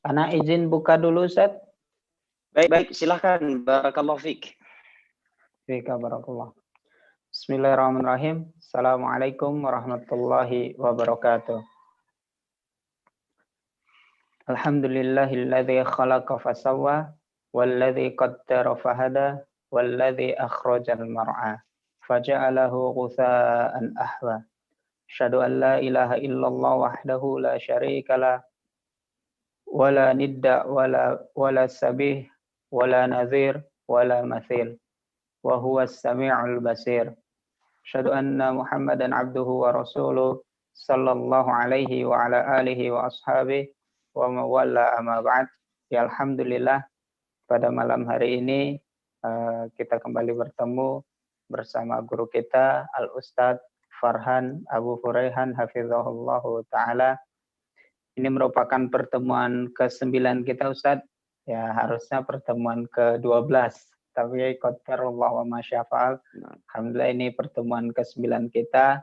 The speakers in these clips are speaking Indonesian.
Ana izin buka dulu, Ustaz. Baik, silahkan. Barakallahu fiik. Fika barakallah. Bismillahirrahmanirrahim. Assalamualaikum warahmatullahi wabarakatuh. Alhamdulillahilladzi khalaqa fasawwa walladzi qaddara fahada walladzi akhrajal mar'a faja'alahu ghutsa'an ahwa. Asyhadu an la ilaha illallah wahdahu la syarika lah wala nidda wala sabih wala nadhir wala mathil wa huwa as-sami'ul basir. Asyhadu anna Muhammadan abduhu wa rasuluh sallallahu alaihi wa ala alihi wa ashabihi wa mawalla amma ba'd. Ya alhamdulillah, pada malam hari ini kita kembali bertemu bersama guru kita Al-Ustadz Farhan Abu Furaihan hafizahullahu ta'ala. Ini merupakan pertemuan ke-9 kita, Ustadz. Ya, harusnya pertemuan ke-12. Tapi qadarullah wa masyafa'al. Alhamdulillah ini pertemuan ke-9 kita.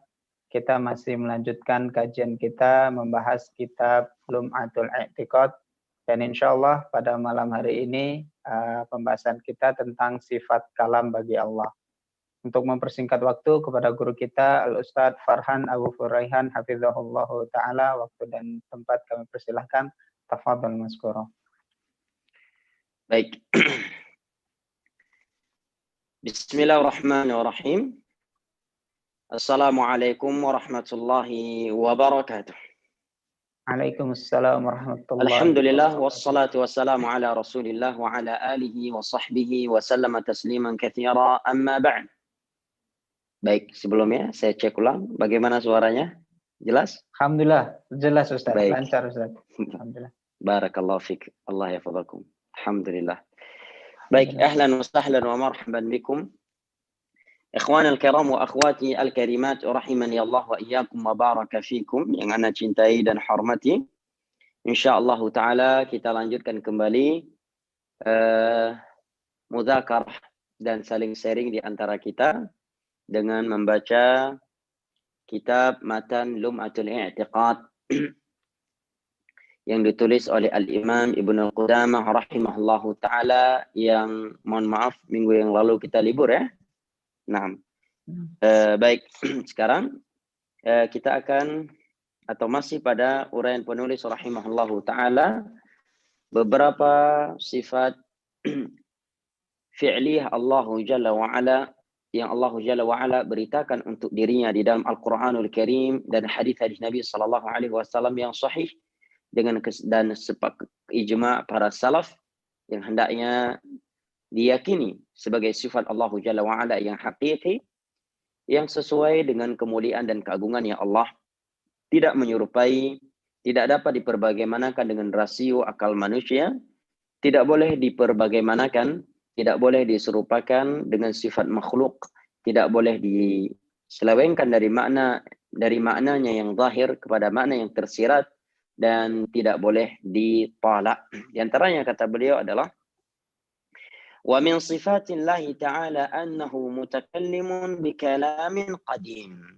Kita masih melanjutkan kajian kita membahas kitab Lum'atul I'tiqad. Dan insya Allah pada malam hari ini pembahasan kita tentang sifat kalam bagi Allah. Untuk mempersingkat waktu kepada guru kita Al-Ustadz Farhan Abu Furaihan hafizahullahu ta'ala, waktu dan tempat kami persilahkan. Tafadhal maskura. Baik. Bismillahirrahmanirrahim. Assalamualaikum warahmatullahi wabarakatuh. Waalaikumsalam warahmatullahi Alhamdulillah wassalatu wassalamu ala Rasulillah wa ala alihi wa sahbihi wa sallama tasliman katsira, amma ba'd. Baik, sebelumnya saya cek ulang bagaimana suaranya? Jelas? Alhamdulillah, jelas Ustaz. Baik. Lancar Ustaz. Alhamdulillah. Barakallahu fiik. Allah yahfazakum. Alhamdulillah. Baik, ahlan wa sahlan wa marhaban bikum. Ikhwan al-kiram wa akhwati al-karimat, rahimani Allah wa iyyakum wa baraka fikum, yang ana cintai dan hormati. Insyaallah taala kita lanjutkan kembali mudzakarah dan saling sharing di antara kita dengan membaca kitab Matan Lum'atul I'tiqad yang ditulis oleh Al-Imam Ibnu Qudamah rahimahullahu ta'ala, yang mohon maaf minggu yang lalu kita libur ya. Nah, baik, sekarang kita akan atau masih pada uraian penulis rahimahullahu ta'ala beberapa sifat fi'liyah Allah Jalla wa'ala yang Allah Jalla wa'ala beritakan untuk dirinya di dalam Al-Quranul Karim dan hadis-hadis Nabi SAW yang sahih dan sepakat ijma' para salaf yang hendaknya diyakini sebagai sifat Allah Jalla wa'ala yang hakiki, yang sesuai dengan kemuliaan dan keagungan yang Allah, tidak menyerupai, tidak dapat diperbagaimanakan dengan rasio akal manusia, tidak boleh diperbagaimanakan, tidak boleh diserupakan dengan sifat makhluk, tidak boleh diselewengkan dari maknanya yang zahir kepada makna yang tersirat, dan tidak boleh ditolak. Di antaranya kata beliau adalah wa min sifatillahi ta'ala annahu mutakallimun bikalamin qadim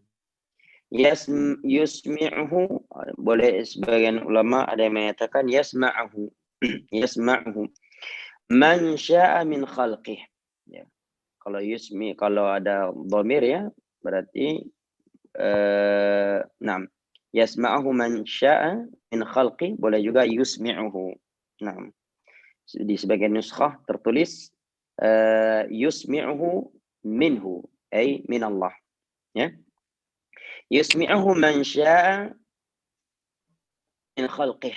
yusmi'uhu, boleh sebagian ulama ada yang mengatakan yasma'uhu man sya'a min khalqih. Ya. Kalau ada dhamir ya, berarti na'am, yasma'uhu man sya'a min khalqih, boleh juga yusmi'uhu. Na'am. Di sebagian nuskhah tertulis yusmi'uhu minhu, ay min Allah. Ya. Yusmi'uhu man sya'a min khalqih.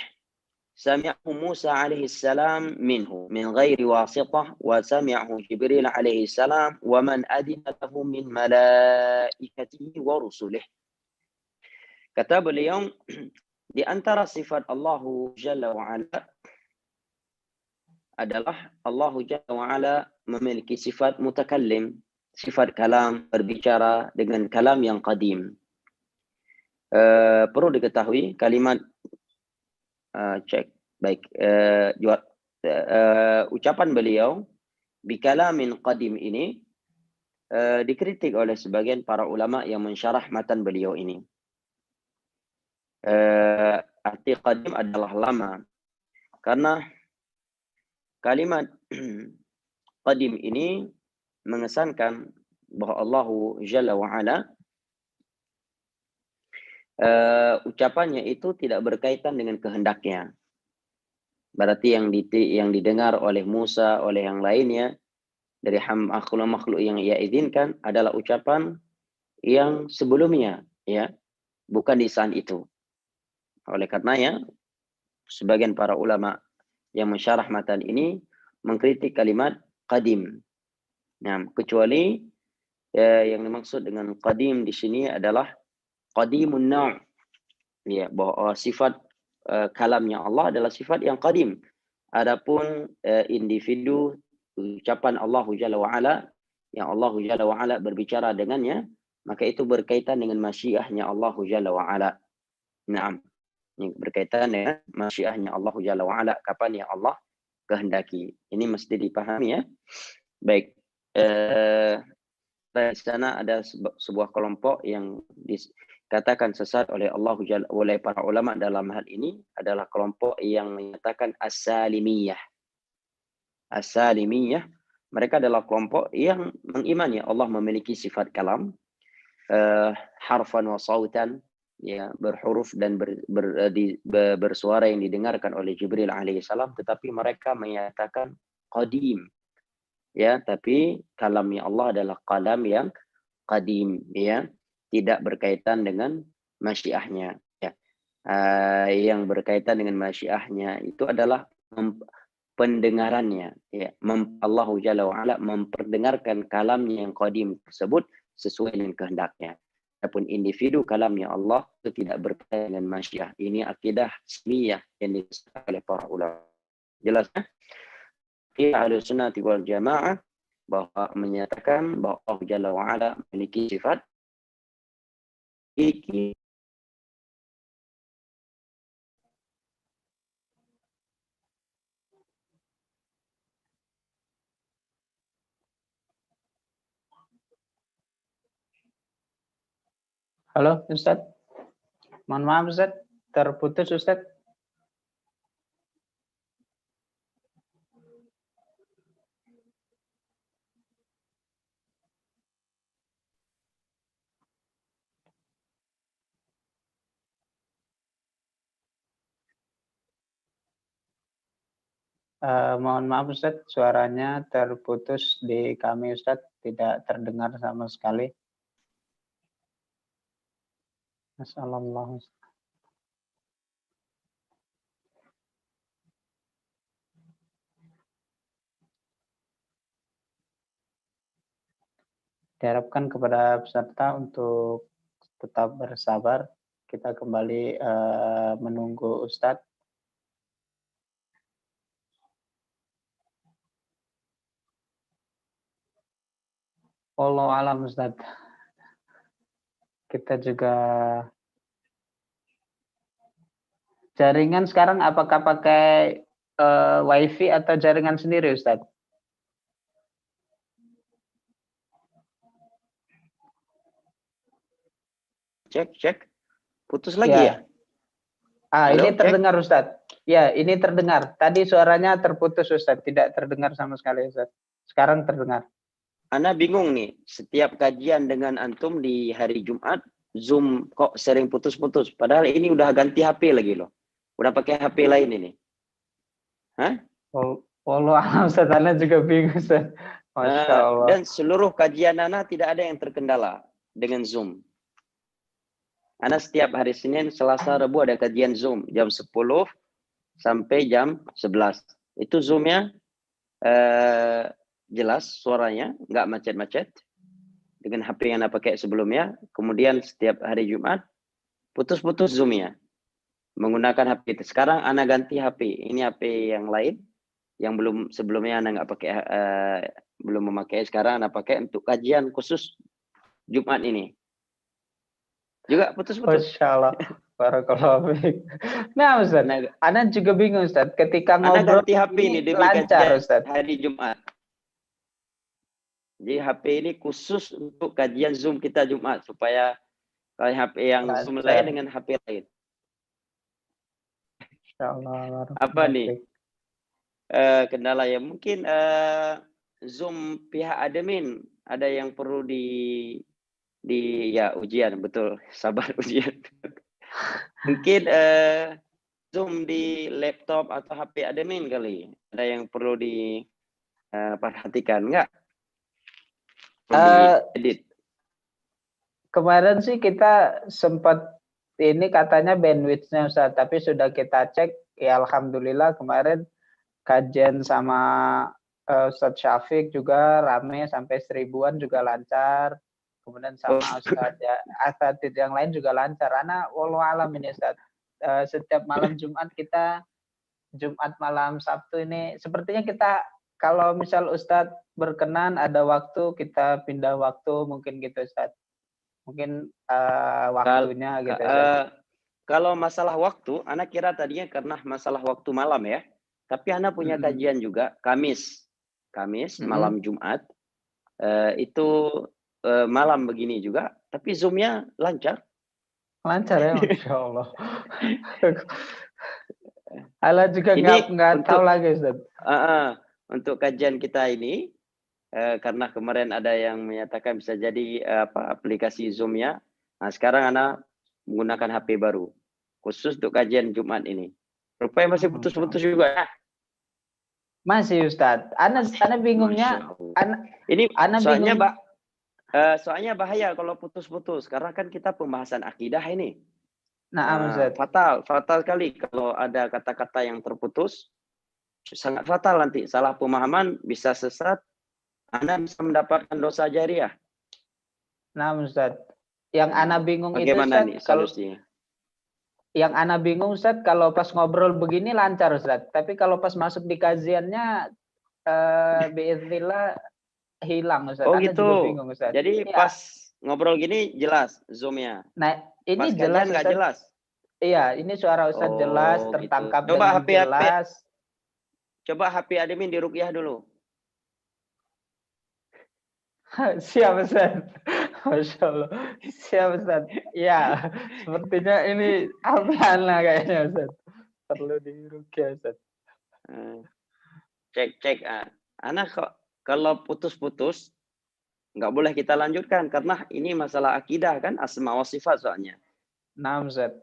سمعه موسى عليه السلام منه من غير واسطة، وسمعه جبريل عليه السلام ومن أذن له من ملائكته ورسله. Kata beliau, di antara sifat Allah Jalla wa'ala adalah Allah Jalla wa'ala memiliki sifat mutakallim, sifat kalam, berbicara dengan kalam yang qadim. Perlu diketahui kalimat cek baik ucapan beliau bikalamin qadim ini dikritik oleh sebagian para ulama yang mensyarah matan beliau ini. Arti qadim adalah lama. Karena kalimat qadim ini mengesankan bahwa Allah Jalla wa'ala ucapannya itu tidak berkaitan dengan kehendaknya. Berarti yang didengar oleh Musa, oleh yang lainnya, dari makhluk-makhluk yang ia izinkan adalah ucapan yang sebelumnya, ya, bukan di saat itu. Oleh karenanya, sebagian para ulama yang mensyarah matan ini mengkritik kalimat qadim. Nah, kecuali yang dimaksud dengan qadim di sini adalah qadimun naw', ya, bahwa sifat kalamnya Allah adalah sifat yang qadim. Adapun individu ucapan Allah Jalla wa'ala yang Allah Jalla wa'ala berbicara dengannya, maka itu berkaitan dengan masyiahnya Allah Jalla wa'ala. Naam, ini berkaitan dengan masyiahnya Allah Jalla wa'ala, kapan yang Allah kehendaki. Ini mesti dipahami, ya. Baik, di sana ada sebuah kelompok yang dikatakan sesat oleh oleh para ulama dalam hal ini adalah kelompok yang menyatakan as-salimiyah. As-salimiyah, mereka adalah kelompok yang mengimani Allah memiliki sifat kalam, harfan wa sautan, ya, berhuruf dan bersuara yang didengarkan oleh Jibril alaihissalam, tetapi mereka menyatakan qadim, ya, tapi kalamnya Allah adalah kalam yang qadim, ya, tidak berkaitan dengan masyiahnya, ya. Yang berkaitan dengan masyiahnya itu adalah pendengarannya, ya. Allah Jalla wa'ala memperdengarkan kalamnya yang qadim tersebut sesuai dengan kehendaknya. Adapun individu kalamnya Allah itu tidak berkaitan dengan masyiah. Ini akidah Islamiyah yang disebut oleh para ulama. Jelas, ya? Ahlus Sunnah wal Jamaah bahwa menyatakan bahwa Allah Jalla wa'ala memiliki sifat iki. Halo, Ustaz. Mohon maaf, Ustaz. Terputus, Ustaz. Mohon maaf, Ustaz. Suaranya terputus di kami, Ustaz. Tidak terdengar sama sekali. Assalamualaikum. Diharapkan kepada peserta untuk tetap bersabar. Kita kembali menunggu Ustadz. Wallahu alam, Ustadz. Kita juga jaringan sekarang apakah pakai WiFi atau jaringan sendiri, Ustadz? Cek. Putus lagi, ya? Halo, ini terdengar, Ustadz. Ya, ini terdengar. Tadi suaranya terputus, Ustadz. Tidak terdengar sama sekali, Ustadz. Sekarang terdengar. Ana bingung nih, setiap kajian dengan antum di hari Jumat, Zoom kok sering putus-putus. Padahal ini udah ganti HP lagi loh. Udah pakai HP lain ini. Hah? Wallahu a'lam, Ustaz. Ana juga bingung, Ustaz. Masya Allah. Dan seluruh kajian Ana tidak ada yang terkendala dengan Zoom. Ana setiap hari Senin, Selasa, Rabu ada kajian Zoom jam 10 sampai jam 11. Itu Zoom-nya jelas suaranya, nggak macet-macet dengan HP yang Anda pakai sebelumnya. Kemudian setiap hari Jumat putus-putus Zoom-nya menggunakan HP itu. Sekarang Anda ganti HP. Ini HP yang lain yang belum sebelumnya Anda nggak pakai, belum memakai. Sekarang Anda pakai untuk kajian khusus Jumat ini. Juga putus-putus. Masya Allah. Barakallahu fiik. Nah, Ustaz, Ana juga bingung, Ustaz. Ketika ngobrol ganti HP ini demi lancar, Ustaz. Hari Jumat. Jadi HP ini khusus untuk kajian Zoom kita Jumat supaya kalau HP yang Zoom lain dengan HP lain. Insya Allah. Apa nih? kendala ya. Mungkin Zoom pihak admin ada yang perlu ya ujian, betul. Sabar ujian. Mungkin Zoom di laptop atau HP admin kali. Ada yang perlu diperhatikan enggak? Edit. Kemarin sih kita sempat ini katanya bandwidth-nya Ustaz, tapi sudah kita cek ya alhamdulillah kemarin kajian sama Ustadz Syafiq juga rame sampai 1000-an juga lancar. Kemudian sama Ustadz ya, asatidz yang lain juga lancar. Karena wallahu alam ini Ustadz. Setiap malam Jumat kita Jumat malam Sabtu ini sepertinya kita kalau misal Ustadz berkenan ada waktu kita pindah waktu mungkin gitu Ustadz. Mungkin waktunya gitu Ustadz. Kalau masalah waktu, anak kira tadinya karena masalah waktu malam ya. Tapi anak punya kajian juga Kamis malam Jumat. Itu malam begini juga, tapi Zoom-nya lancar. Lancar ya, Masya Allah. Alah juga nggak tahu lagi Ustaz. Untuk kajian kita ini, karena kemarin ada yang menyatakan bisa jadi aplikasi Zoom-nya. Nah, sekarang anak menggunakan HP baru khusus untuk kajian Jumat ini. Rupanya masih putus-putus juga ya? Masih Ustadz. Ana bingungnya. Ini soalnya bingung. Soalnya bahaya kalau putus-putus karena kan kita pembahasan akidah ini. Nah, fatal sekali kalau ada kata-kata yang terputus. Sangat fatal nanti. Salah pemahaman bisa sesat. Anda bisa mendapatkan dosa jariah. Nah, Ustadz. Yang Ana bingung bagaimana itu Ustadz, nih solusinya? Yang Ana bingung Ustadz, kalau pas ngobrol begini lancar Ustadz. Tapi kalau pas masuk di kajiannya, biiznillah hilang Ustadz. Oh Ana gitu. juga bingung Ustadz. Jadi ya. Pas ngobrol gini jelas Zoom-nya. Nah, ini pas jelas nggak jelas. Iya, ini suara Ustadz jelas, tertangkap gitu. Dengan jelas. Coba HP admin diruqyah dulu. Siap Ustaz. Masya Allah. Siap Ustaz. Ya, sepertinya ini apa kayaknya Ustaz. Perlu diruqyah Ustaz. Cek. Anak kok kalau putus-putus nggak boleh kita lanjutkan karena ini masalah akidah kan, asma wa sifat soalnya. Nah Ustaz.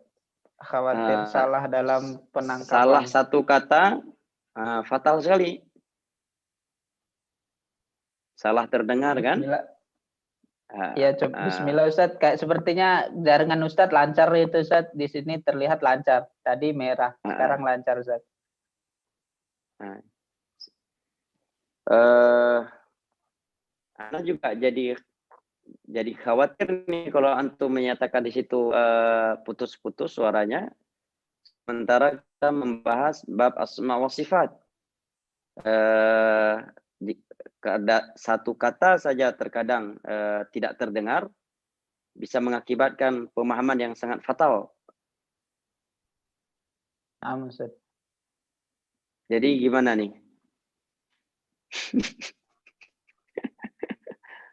Khawatir salah dalam penangkapan. Salah satu kata fatal sekali. Salah terdengar kan? Ya, coba bismillah Ustaz. Kayak sepertinya jaringan Ustaz lancar itu Ustaz. Di sini terlihat lancar. Tadi merah, sekarang lancar Ustaz. Anak juga jadi khawatir nih kalau antum menyatakan di situ putus-putus suaranya. Sementara kita membahas bab asma wa sifat. Satu kata saja terkadang tidak terdengar bisa mengakibatkan pemahaman yang sangat fatal. Jadi gimana nih?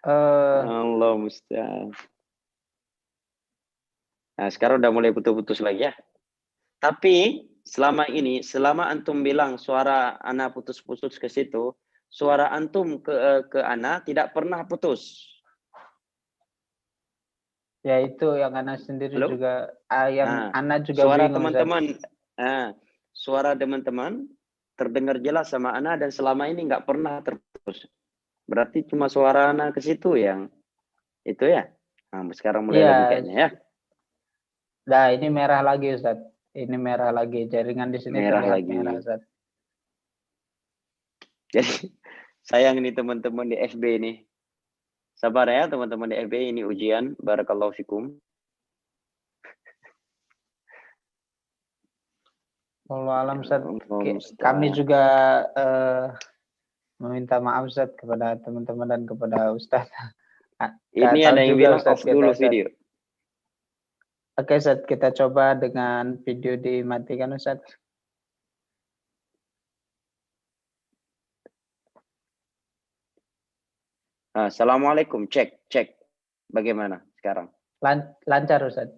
Allah musta'an. Nah, sekarang udah mulai putus-putus lagi ya. Tapi selama antum bilang suara ana putus-putus ke situ, suara antum ke ana tidak pernah putus. Ya itu yang ana sendiri juga, yang ana juga suara bingung. Suara teman-teman terdengar jelas sama ana dan selama ini nggak pernah terputus. Berarti cuma suara ana ke situ yang itu ya. Nah, sekarang mulai lagi kayaknya ya. Nah, ini merah lagi Ustaz. Ini merah lagi, jaringan di sini merah terlihat lagi. Merah Ustaz. Jadi sayang nih teman-teman di FB nih. Sabar ya teman-teman di FB, ini ujian. Barakallahu fikum. Wallahu alam Ustaz. Kami juga meminta maaf Ustaz kepada teman-teman dan kepada Ustaz. Ini ada yang bilang off dulu video. Oke Ustaz, kita coba dengan video dimatikan Ustaz. Assalamualaikum, cek. Bagaimana sekarang? Lancar Ustaz.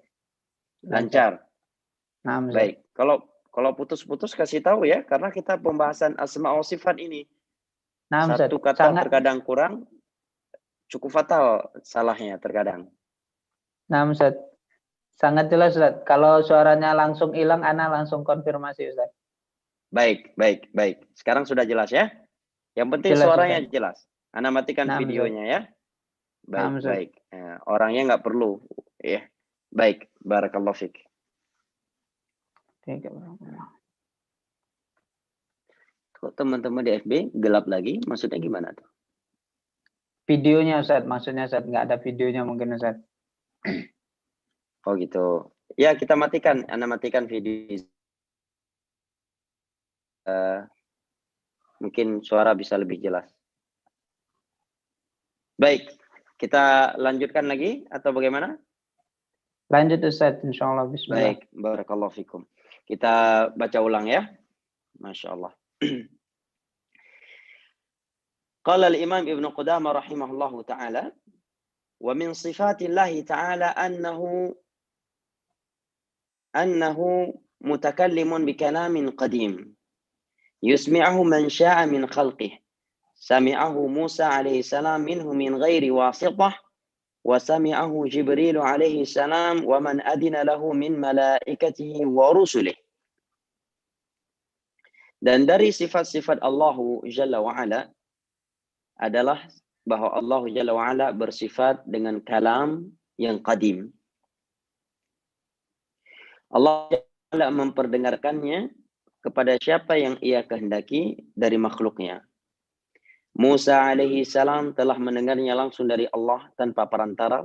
Lancar. Nah, baik. Kalau putus-putus kasih tahu ya, karena kita pembahasan asma wa sifat ini. Nah, Ustaz, Satu kata sangat terkadang kurang, cukup fatal salahnya terkadang. nah, Ustaz, sangat jelas, Ustaz. Kalau suaranya langsung hilang, ana langsung konfirmasi, Ustaz. Baik. Sekarang sudah jelas ya? Yang penting Jelas, suaranya Ustaz. jelas. Ana matikan Nah, Ustaz. videonya ya. Nah, Ustaz. Baik. Orangnya nggak perlu ya. Baik, barakallahu fik. Kok teman-teman di FB gelap lagi? Maksudnya gimana tuh? Videonya, Ustaz. Maksudnya, Ustaz, nggak ada videonya mungkin, Ustaz. Oh gitu. Ya, kita matikan. Ana matikan video. Mungkin suara bisa lebih jelas. Baik, kita lanjutkan lagi atau bagaimana? Lanjut, Ustaz. Insyaallah. Bismillah. Baik, barakallahu fikum. Kita baca ulang ya. Masya Allah. Qala al-Imam Ibn Qudamah rahimahullahu ta'ala, wa min sifatillahi ta'ala annahu mutakallimun bi kalamin qadim yusmi'ahu man sya'a min khalqih. Sami'ahu Musa alaihi salam minhu min ghairi wasitah wa sami'ahu Jibril alaihi salam wa man adina lahu min malaikatihi wa rusulih. Dan dari sifat-sifat Allah Jalla wa'ala adalah bahwa Allah Jalla wa'ala bersifat dengan kalam yang qadim. Allah Jalla memperdengarkannya kepada siapa yang ia kehendaki dari makhluknya. Musa alaihi salam telah mendengarnya langsung dari Allah tanpa perantara.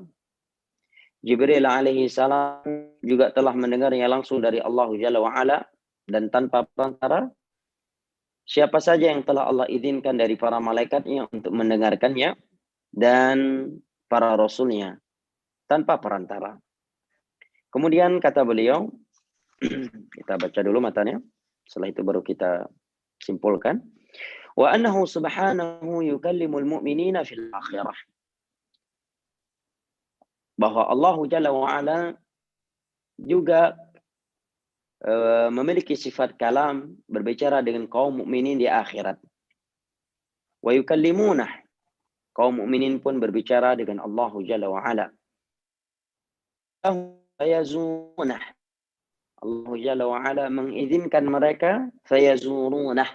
Jibril alaihi salam juga telah mendengarnya langsung dari Allah Jalla wa'ala dan tanpa perantara. Siapa saja yang telah Allah izinkan dari para malaikatnya untuk mendengarkannya dan para rasulnya tanpa perantara. Kemudian kata beliau, kita baca dulu matanya, setelah itu baru kita simpulkan. Wa annahu subhanahu yukallimul mu'minina fil akhirah. Bahwa Allah Jalla wa'ala juga memiliki sifat kalam, berbicara dengan kaum mukminin di akhirat. Wa yukallimunah, kaum mukminin pun berbicara dengan Allah Jalla wa Ala. Fayazunah, Allah Jalla wa Ala mengizinkan mereka, fayazunah,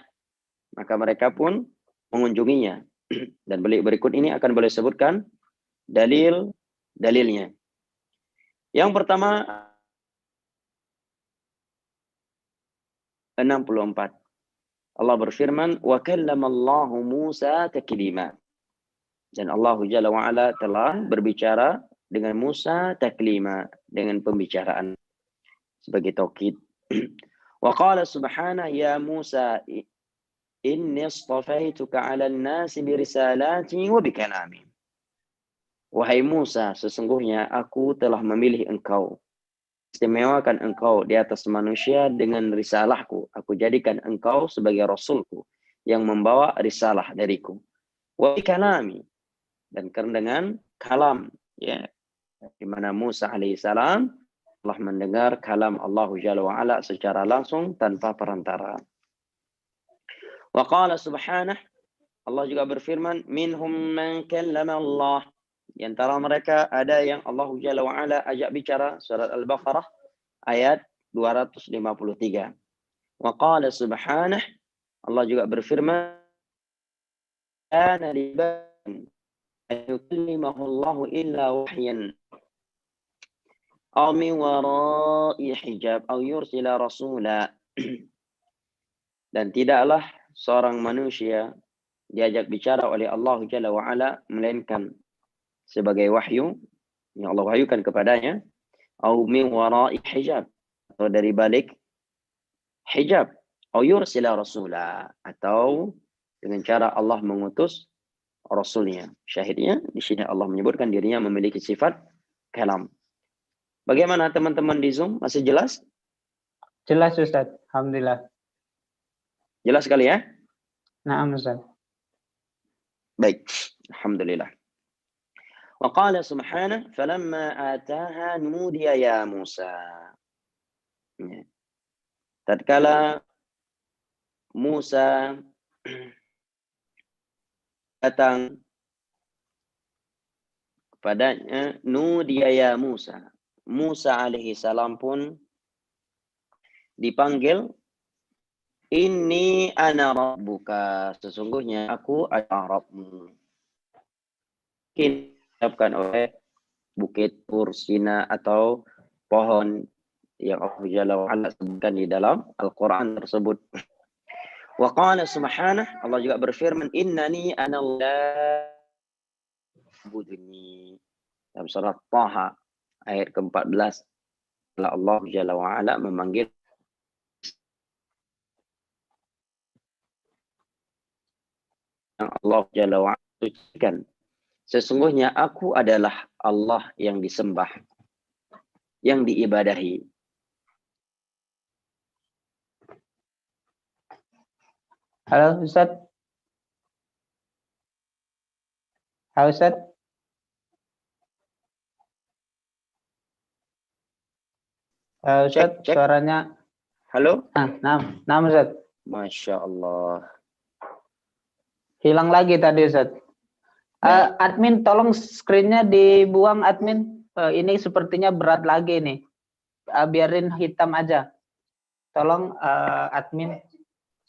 maka mereka pun mengunjunginya. Dan berikut ini akan boleh sebutkan dalilnya. Yang pertama 64. Allah berfirman, wa kallamallahu Musa taklima. Dan Allah Jalla wa Ala telah berbicara dengan Musa taklima, dengan pembicaraan sebagai taukid. Wa qala subhanahu ya Musa inni astafaituka 'alan nasi bi risalati wa bi kalami. Wahai Musa, sesungguhnya aku telah memilih engkau, istimewakan engkau di atas manusia dengan risalahku. Aku jadikan engkau sebagai rasulku yang membawa risalah dariku. Wa kalami, dan dengan kalam, ya, di mana Musa alaihissalam telah mendengar kalam Allah Jalla wa Ala secara langsung tanpa perantara. Wa qala subhanahu, Allah juga berfirman, minhum man kallama Allah. Di antara mereka ada yang Allah Jalla wa Ala ajak bicara, surat Al-Baqarah ayat 253. Wa qala subhanahu, Allah juga berfirman, ana liban yukallimahu Allah illa wahyan aw min wara'i hijab aw yursila rasula. Dan tidaklah seorang manusia diajak bicara oleh Allah Jalla wa Ala melainkan sebagai wahyu yang Allah wahyukan kepadanya, au min wara'i hijab, atau dari balik hijab, au yursila rasula, atau dengan cara Allah mengutus rasulnya. Syahidnya di sini Allah menyebutkan dirinya memiliki sifat kalam. Bagaimana teman-teman di Zoom? Masih jelas? Jelas Ustaz, alhamdulillah. Jelas sekali ya? Na'am Ustaz. Baik, alhamdulillah. Wa qala subhanahu falamma ataha nudiya ya Musa. tatkala Musa datang kepadanya, nudiya ya Musa. Musa alaihi salam pun dipanggil, inni ana rabbuka, sesungguhnya aku adalah Rabbmu. Diucapkan oleh bukit Tur Sina atau pohon yang Allah Jalla wa Ala sebutkan di dalam Al-Quran tersebut. Wa qala subhanah, Allah juga berfirman, innani ana budni. Dalam surat Taha ayat ke-14, Allah Jalla wa Ala memanggil Allah Jalla wa Ala sucikan. Sesungguhnya aku adalah Allah yang disembah, yang diibadahi. Halo Ustaz. Halo Ustaz. Halo Ustaz, Cek. suaranya. Halo? Nah Ustaz. Masya Allah. Hilang lagi tadi Ustaz. Admin tolong screen-nya dibuang admin. Ini sepertinya berat lagi nih. Biarin hitam aja. Tolong admin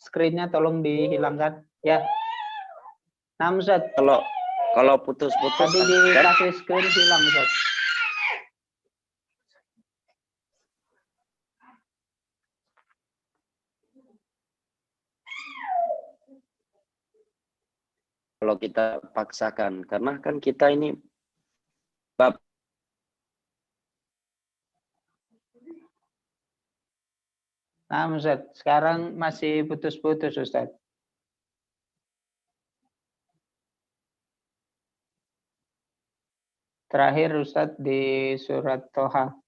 screen-nya tolong dihilangkan ya. Nah Ustaz. Kalau putus-putus tadi dikasih screen hilang Ustaz. Kalau kita paksakan, karena kan kita ini bab. Nah Ustaz, sekarang masih putus-putus Ustaz. Terakhir Ustaz di surat Toha.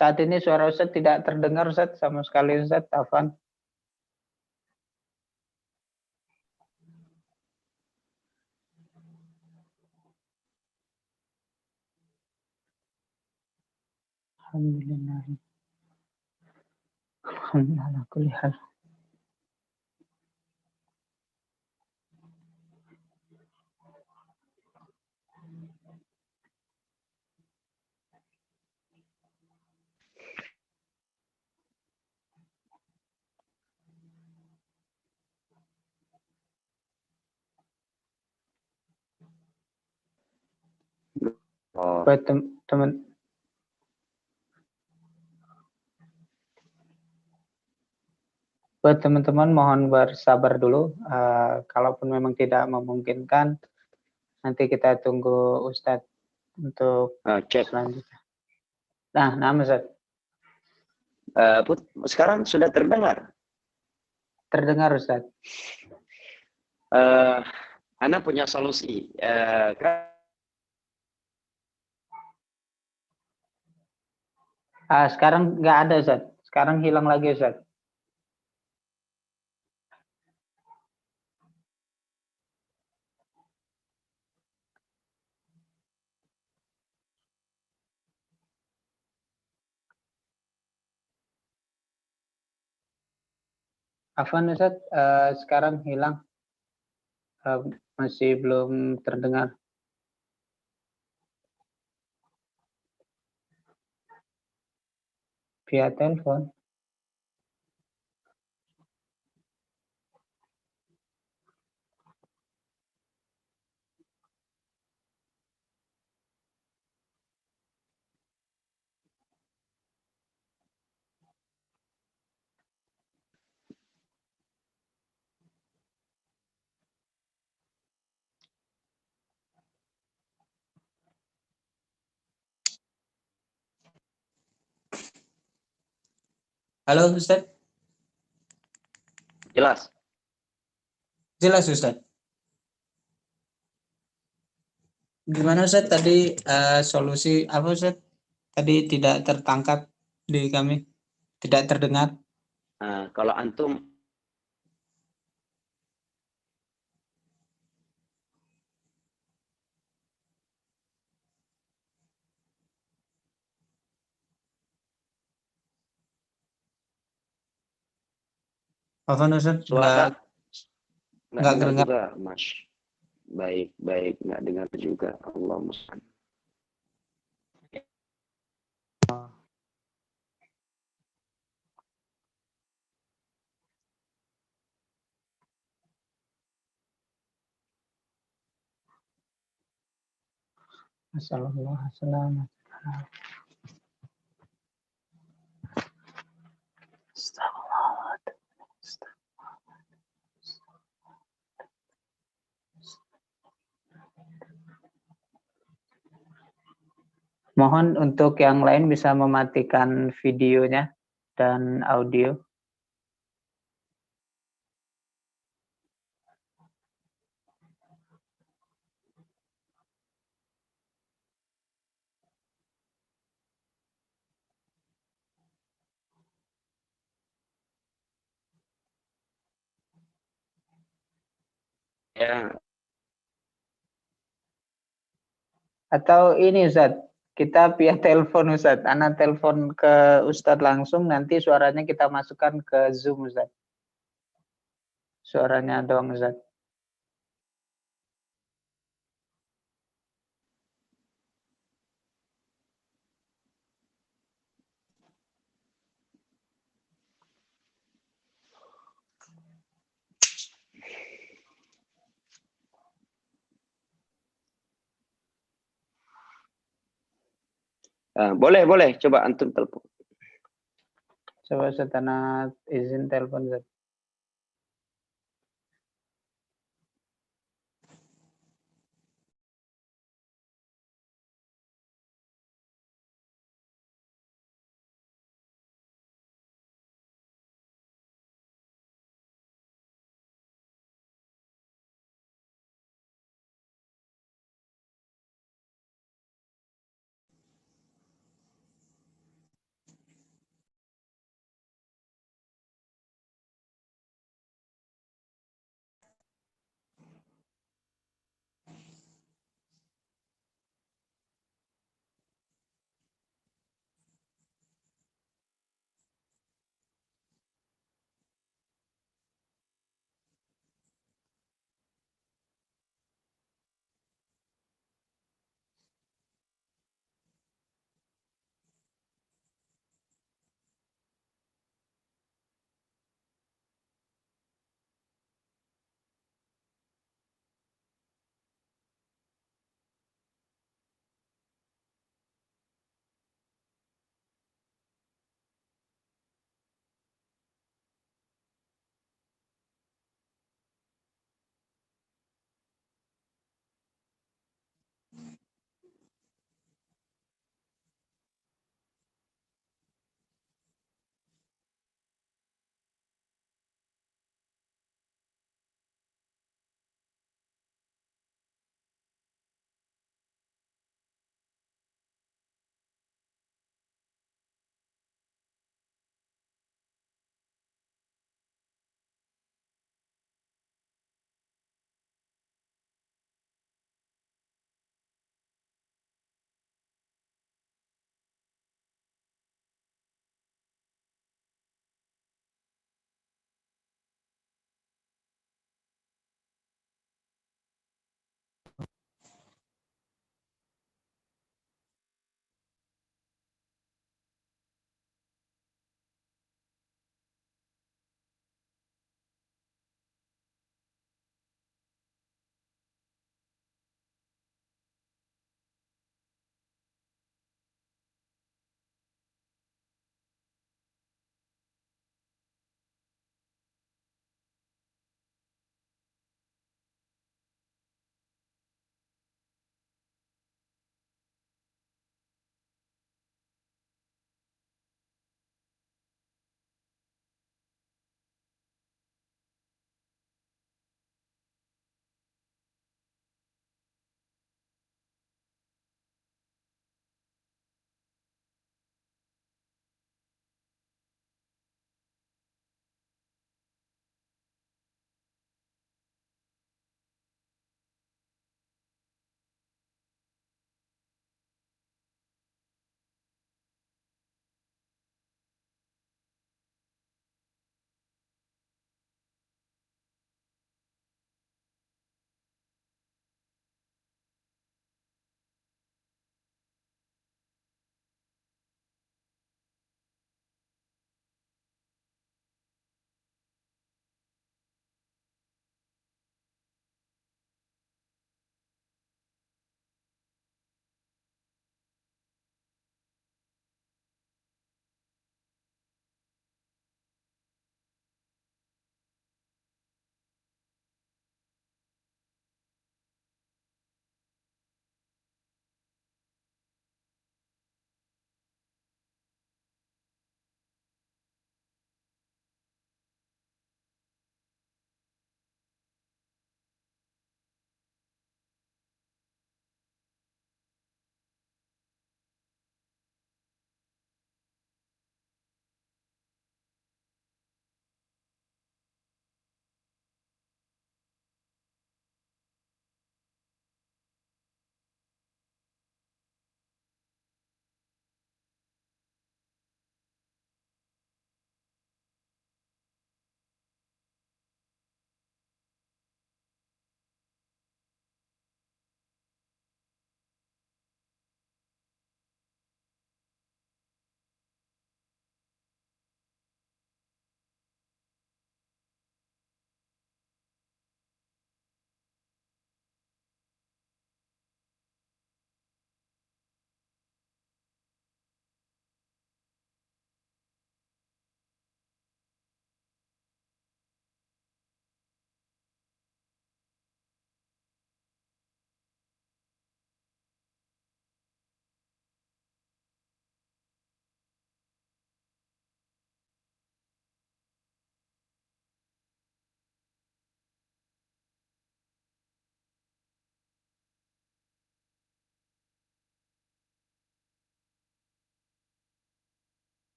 Saat ini suara Ustaz tidak terdengar Ustaz sama sekali Ustaz. Afan. Alhamdulillah. Alhamdulillah kulli hal. Buat teman Buat teman-teman mohon bersabar dulu. Kalaupun memang tidak memungkinkan, nanti kita tunggu Ustadz untuk cek selanjutnya. Nah Ustadz. Sekarang sudah terdengar? Terdengar Ustadz. Ana punya solusi. Sekarang nggak ada Ustadz. Sekarang hilang lagi Ustadz. Afwan Ustadz, sekarang hilang. Masih belum terdengar. Via telepon. Halo Ustadz. Jelas? Jelas Ustadz. Gimana Ustadz tadi solusi apa Ustadz? Tadi tidak tertangkap di kami, tidak terdengar. Kalau antum Apa Ustaz? Suara Nggak dengar kedengar. juga, Mas. Baik, nggak dengar juga. Allah musta'an. Assalamualaikum. Mohon untuk yang lain bisa mematikan videonya dan audio. Ya, Atau ini Ustaz, kita via telepon Ustaz. Ana telepon ke Ustaz langsung, nanti suaranya kita masukkan ke Zoom Ustaz. Suaranya doang Ustaz. boleh. Coba antum telepon. Coba Ustaz, Ana izin telepon Ustaz.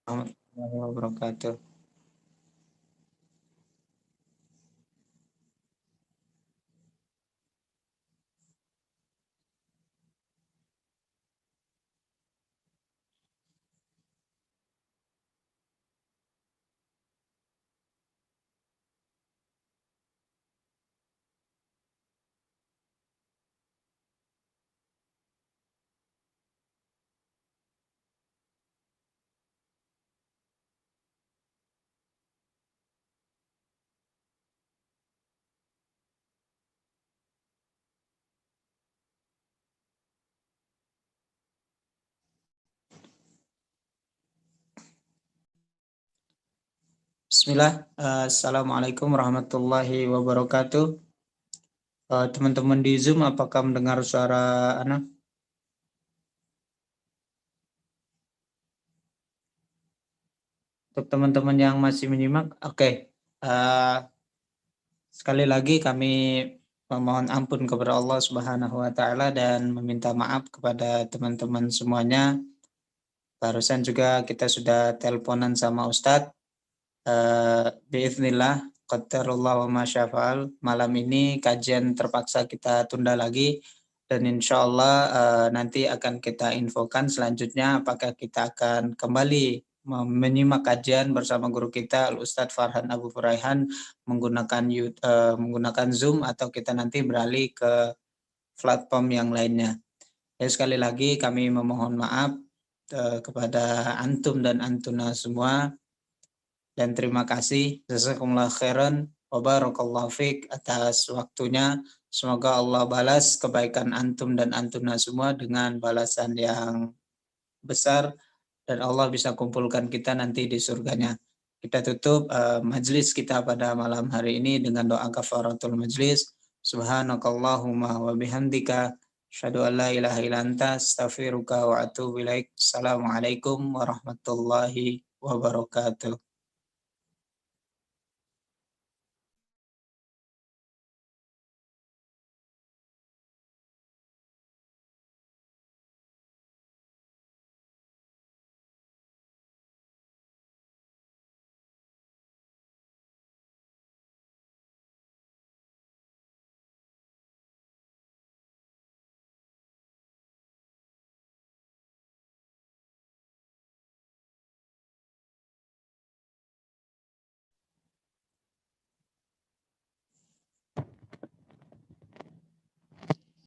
warahmatullahi wabarakatuh. Bismillah. Assalamualaikum warahmatullahi wabarakatuh. Teman-teman di Zoom, apakah mendengar suara Ana? Untuk teman-teman yang masih menyimak, oke. Sekali lagi kami memohon ampun kepada Allah Subhanahu wa taala dan meminta maaf kepada teman-teman semuanya. Barusan juga kita sudah teleponan sama Ustadz. Biiznillah, qadarullah wa masyafa'al. Malam ini kajian terpaksa kita tunda lagi dan insya Allah nanti akan kita infokan selanjutnya apakah kita akan kembali menyimak kajian bersama guru kita Al-Ustadz Farhan Abu Furaihan menggunakan Zoom atau kita nanti beralih ke platform yang lainnya. Ya, sekali lagi kami memohon maaf kepada antum dan antuna semua. Dan terima kasih jazakumullah khairan wa barakallahu fiik atas waktunya. Semoga Allah balas kebaikan antum dan antuna semua dengan balasan yang besar dan Allah bisa kumpulkan kita nanti di surganya. Kita tutup majlis kita pada malam hari ini dengan doa kafaratul majlis. Subhanakallahumma wa bihamdika asyhadu an la ilaha illa anta astaghfiruka wa atubu ilaik. Assalamualaikum warahmatullahi wabarakatuh.